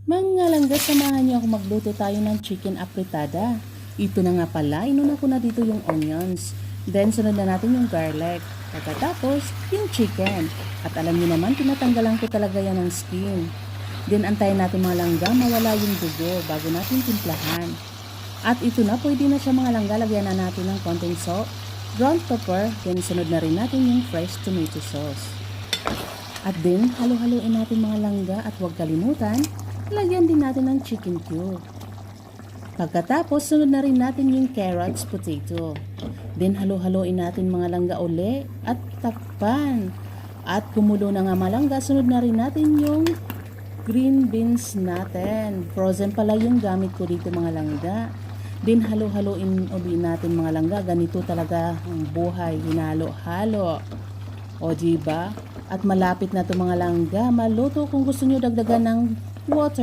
Mga langga, samahan niyo ako magluto tayo ng chicken apritada. Ito na nga pala, inuna ko na dito yung onions. Then, sunod na natin yung garlic. Pagkatapos, yung chicken. At alam niyo naman, tinatanggalan ko talaga yan ng skin. Then, antayin natin mga langga, mawala yung dugo bago natin timplahan. At ito na, pwede na siya mga langga, lagyan na natin ng konting salt, ground pepper, then sunod na rin natin yung fresh tomato sauce. At then, halo-haloin natin mga langga at huwag kalimutan, lagyan din natin ng chicken cube. Pagkatapos, sunod na rin natin yung carrots, potato. Then, halo-haloin natin mga langga uli at takpan. At kumulo na nga mga langga, sunod na rin natin yung green beans natin. Frozen pala yung gamit ko dito mga langga. Then, halo-haloin uli natin mga langga. Ganito talaga ang buhay, hinalo-halo. O diba? At malapit na ito mga langga, maluto. Kung gusto nyo dagdagan ng water,